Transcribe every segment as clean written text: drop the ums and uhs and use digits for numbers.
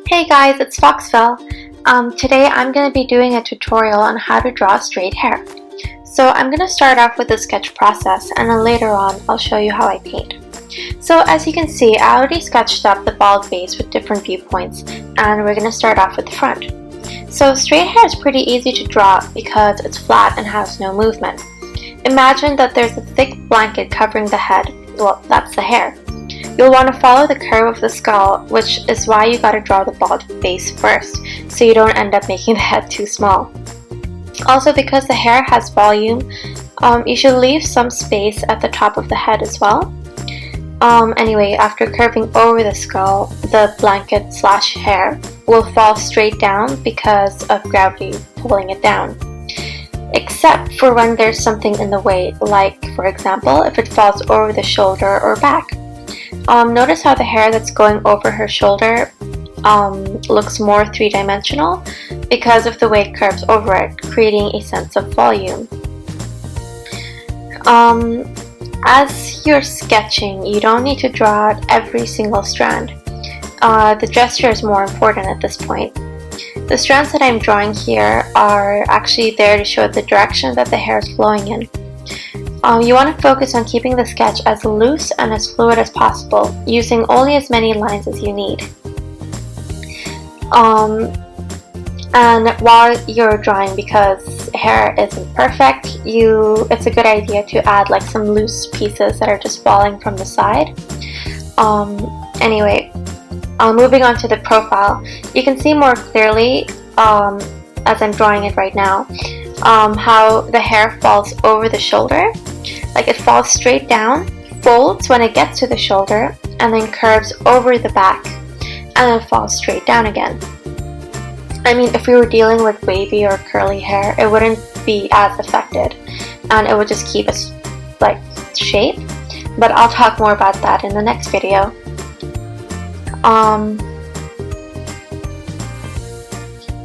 Hey guys, it's Foxfell. Today I'm going to be doing a tutorial on how to draw straight hair. So I'm going to start off with the sketch process, and then later on I'll show you how I paint. So as you can see, I already sketched up the bald base with different viewpoints, and we're going to start off with the front. So straight hair is pretty easy to draw because it's flat and has no movement. Imagine that there's a thick blanket covering the head. Well, that's the hair. You'll want to follow the curve of the skull, which is why you gotta draw the bald base first, so you don't end up making the head too small. Also, because the hair has volume, you should leave some space at the top of the head as well. Anyway, after curving over the skull, the blanket slash hair will fall straight down because of gravity pulling it down. Except for when there's something in the way, like, for example, if it falls over the shoulder or back. Notice how the hair that's going over her shoulder looks more three-dimensional because of the way it curves over it, creating a sense of volume. As you're sketching, you don't need to draw out every single strand. The gesture is more important at this point. The strands that I'm drawing here are actually there to show the direction that the hair is flowing in. You want to focus on keeping the sketch as loose and as fluid as possible, using only as many lines as you need. And while you're drawing, because hair isn't perfect, it's a good idea to add like some loose pieces that are just falling from the side. Anyway, moving on to the profile, you can see more clearly, as I'm drawing it right now, how the hair falls over the shoulder. Like, it falls straight down, folds when it gets to the shoulder, and then curves over the back, and then falls straight down again. I mean, if we were dealing with wavy or curly hair, it wouldn't be as affected, and it would just keep its like shape. But I'll talk more about that in the next video.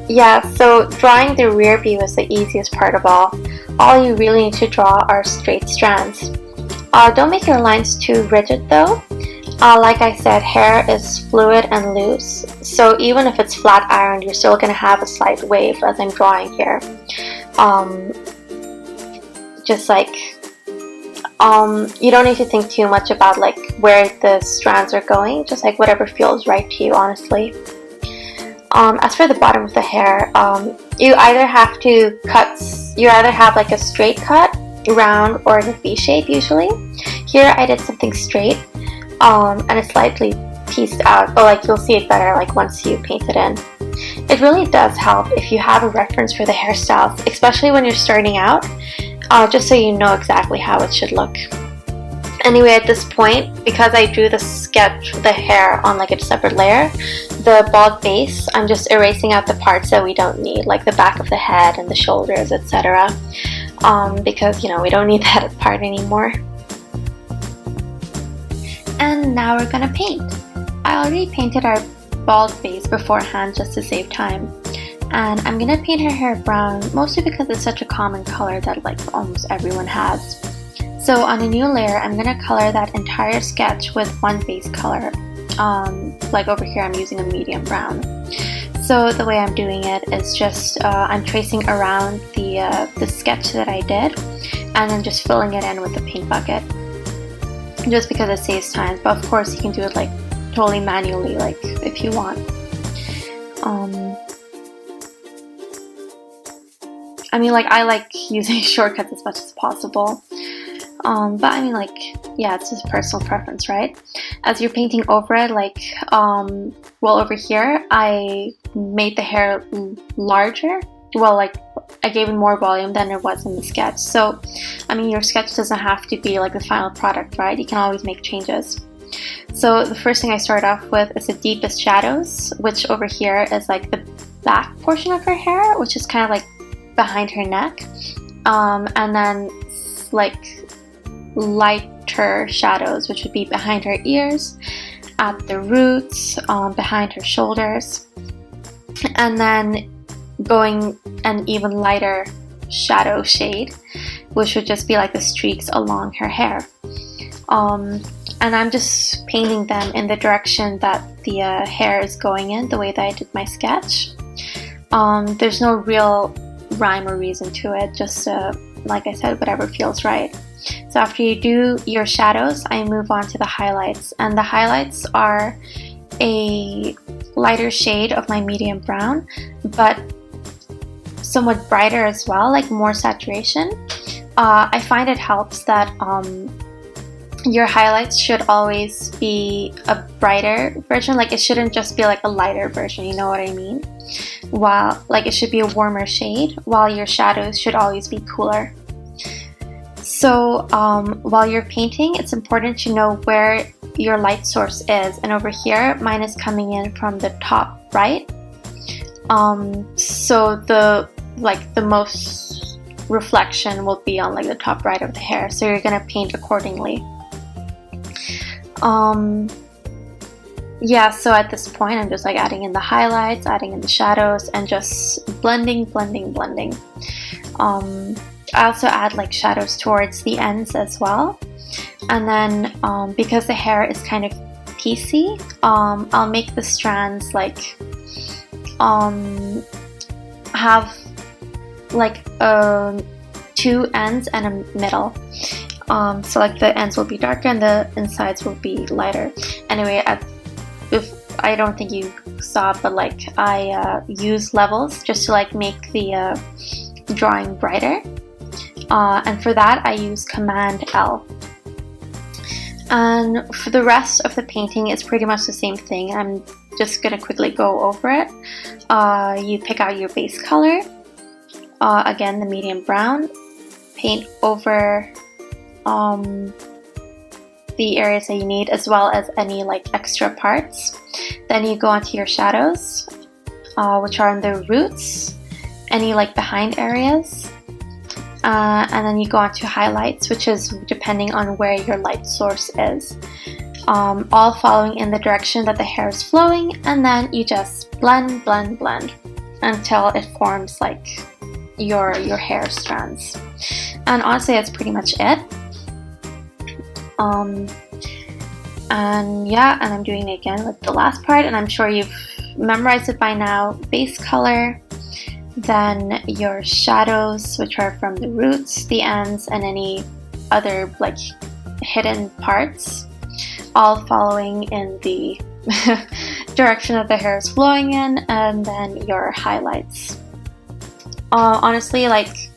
Yeah, so drawing the rear view is the easiest part of all. All you really need to draw are straight strands. Don't make your lines too rigid though. Like I said, hair is fluid and loose, so even if it's flat ironed, you're still going to have a slight wave as I'm drawing here. Just like, you don't need to think too much about like where the strands are going, just like whatever feels right to you, honestly. As for the bottom of the hair, you either have like a straight cut, round, or in a V shape usually. Here I did something straight, and it's slightly pieced out, but like you'll see it better like once you paint it in. It really does help if you have a reference for the hairstyles, especially when you're starting out, just so you know exactly how it should look. Anyway, at this point, because I drew the hair on like a separate layer, the bald base, I'm just erasing out the parts that we don't need, like the back of the head and the shoulders, etc. Because, we don't need that part anymore. And now we're gonna paint. I already painted our bald base beforehand just to save time. And I'm gonna paint her hair brown, mostly because it's such a common color that like almost everyone has. So on a new layer, I'm going to color that entire sketch with one base color. Like over here, I'm using a medium brown. So the way I'm doing it is just, I'm tracing around the sketch that I did, and then just filling it in with the paint bucket. Just because it saves time, but of course you can do it like totally manually, like if you want. I mean, like, I like using shortcuts as much as possible. But I mean, like, yeah, it's just personal preference, right? As you're painting over it, like, well, over here, I made the hair larger. Well, like, I gave it more volume than it was in the sketch. So, I mean, your sketch doesn't have to be like the final product, right? You can always make changes. So the first thing I start off with is the deepest shadows, which over here is like the back portion of her hair, which is kind of like behind her neck. And then like lighter shadows, which would be behind her ears, at the roots, behind her shoulders, and then going an even lighter shadow shade, which would just be like the streaks along her hair. and I'm just painting them in the direction that the hair is going in, the way that I did my sketch. There's no real rhyme or reason to it, just like I said, whatever feels right. So after you do your shadows, I move on to the highlights, and the highlights are a lighter shade of my medium brown, but somewhat brighter as well, like more saturation. I find it helps that your highlights should always be a brighter version, like it shouldn't just be like a lighter version, you know what I mean? While like it should be a warmer shade, while your shadows should always be cooler. So while you're painting, it's important to know where your light source is, and over here mine is coming in from the top right. So the most reflection will be on like the top right of the hair, so you're gonna paint accordingly. Yeah, so at this point I'm just like adding in the highlights, adding in the shadows, and just blending. I also add like shadows towards the ends as well. And then because the hair is kind of piecey, I'll make the strands like have like two ends and a middle. So like the ends will be darker and the insides will be lighter. Anyway, I don't think you saw, but like I use levels just to like make the drawing brighter. And for that I use Command L. And for the rest of the painting, it's pretty much the same thing. I'm just gonna quickly go over it. You pick out your base color, again the medium brown, paint over the areas that you need, as well as any like extra parts. Then you go onto your shadows, which are on the roots, any like behind areas. And then you go on to highlights, which is depending on where your light source is. All following in the direction that the hair is flowing, and then you just blend until it forms like your hair strands. And honestly, that's pretty much it. And yeah, and I'm doing it again with the last part, and I'm sure you've memorized it by now. Base color, then your shadows, which are from the roots, the ends, and any other like hidden parts, all following in the direction that the hair is flowing in, and then your highlights. Honestly, like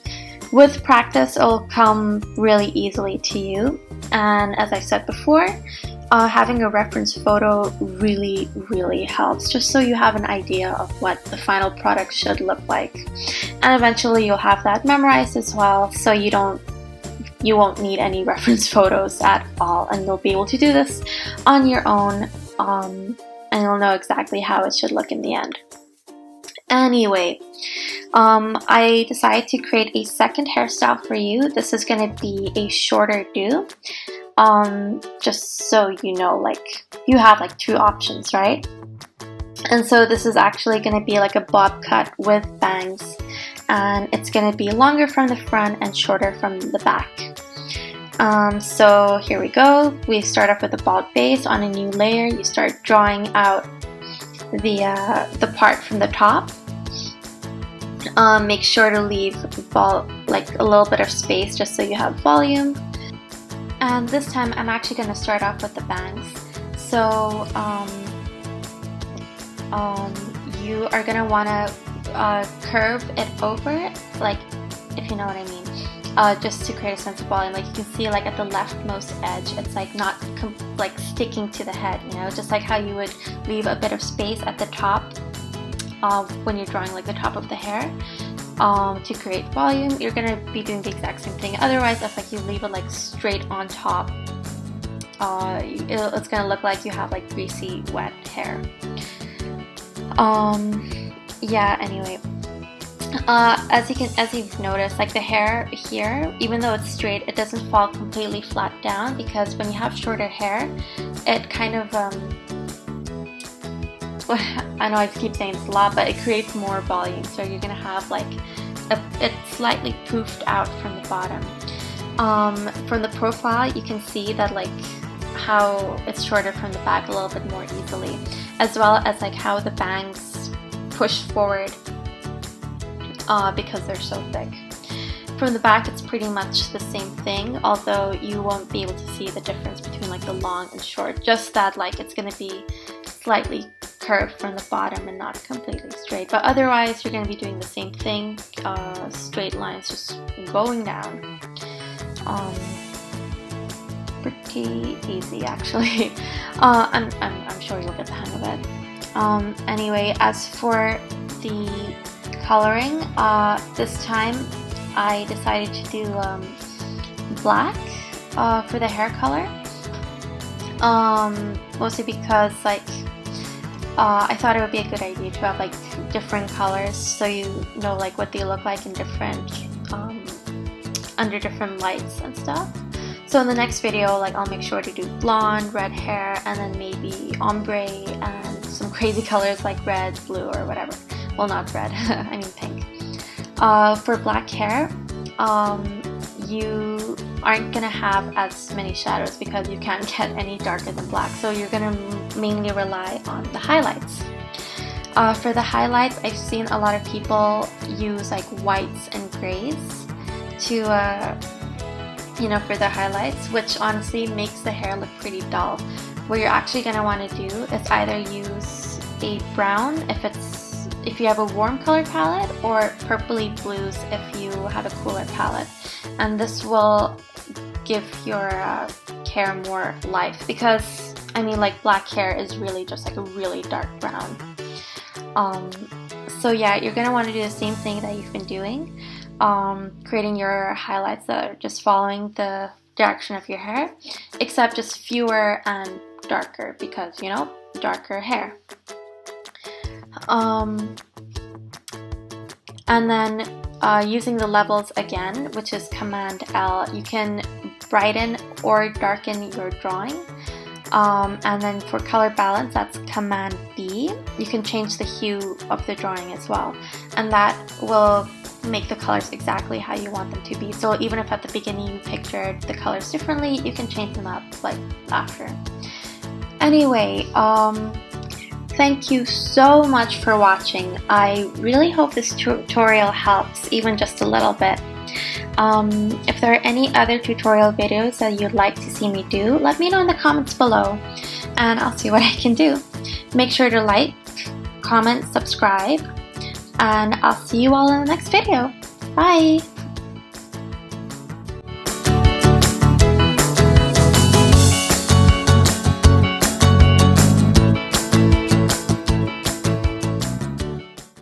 with practice, it'll come really easily to you. And as I said before, having a reference photo really helps, just so you have an idea of what the final product should look like. And eventually you'll have that memorized as well, so you won't need any reference photos at all, and you'll be able to do this on your own, and you'll know exactly how it should look in the end. Anyway, I decided to create a second hairstyle for you. This is going to be a shorter do. Just so you know, like you have like two options, right? And so this is actually going to be like a bob cut with bangs, and it's going to be longer from the front and shorter from the back. So here we go. We start off with a bald base. On a new layer, you start drawing out the part from the top. Make sure to leave like a little bit of space just so you have volume. And this time I'm actually going to start off with the bangs. So you are going to want to curve it over, like, if you know what I mean, just to create a sense of volume. Like you can see, like at the leftmost edge, it's like not like sticking to the head, you know, just like how you would leave a bit of space at the top when you're drawing like the top of the hair. To create volume, you're going to be doing the exact same thing. Otherwise, if like you leave it like straight on top, it's going to look like you have like greasy, wet hair. Yeah, anyway, as you've noticed, like the hair here, even though it's straight, it doesn't fall completely flat down, because when you have shorter hair, it kind of I know I keep saying this a lot, but it creates more volume. So you're gonna have like it's slightly poofed out from the bottom. From the profile, you can see that like how it's shorter from the back a little bit more easily, as well as like how the bangs push forward because they're so thick. From the back it's pretty much the same thing, although you won't be able to see the difference between like the long and short, just that like it's going to be slightly curved from the bottom and not completely straight, but otherwise you're going to be doing the same thing, straight lines just going down. Pretty easy actually. I'm sure you'll get the hang of it. Anyway, as for the coloring, this time I decided to do black for the hair color, mostly because like I thought it would be a good idea to have like different colors so you know like what they look like in different under different lights and stuff. So in the next video, like I'll make sure to do blonde, red hair, and then maybe ombre and some crazy colors like red, blue, or whatever. Well, not red, I mean pink. For black hair, you aren't gonna have as many shadows because you can't get any darker than black, so you're gonna mainly rely on the highlights. For the highlights, I've seen a lot of people use like whites and grays to you know, for their highlights, which honestly makes the hair look pretty dull. What you're actually gonna want to do is either use a brown if you have a warm color palette, or purpley blues if you have a cooler palette, and this will give your hair more life, because I mean like black hair is really just like a really dark brown. So yeah, you're gonna want to do the same thing that you've been doing, creating your highlights that are just following the direction of your hair, except just fewer and darker, because you know, darker hair. And then using the levels again, which is Command L, you can brighten or darken your drawing. And then for color balance, that's Command B. You can change the hue of the drawing as well, and that will make the colors exactly how you want them to be. So even if at the beginning you pictured the colors differently, you can change them up like after. Anyway, thank you so much for watching. I really hope this tutorial helps even just a little bit. If there are any other tutorial videos that you'd like to see me do, let me know in the comments below and I'll see what I can do. Make sure to like, comment, subscribe, and I'll see you all in the next video. Bye!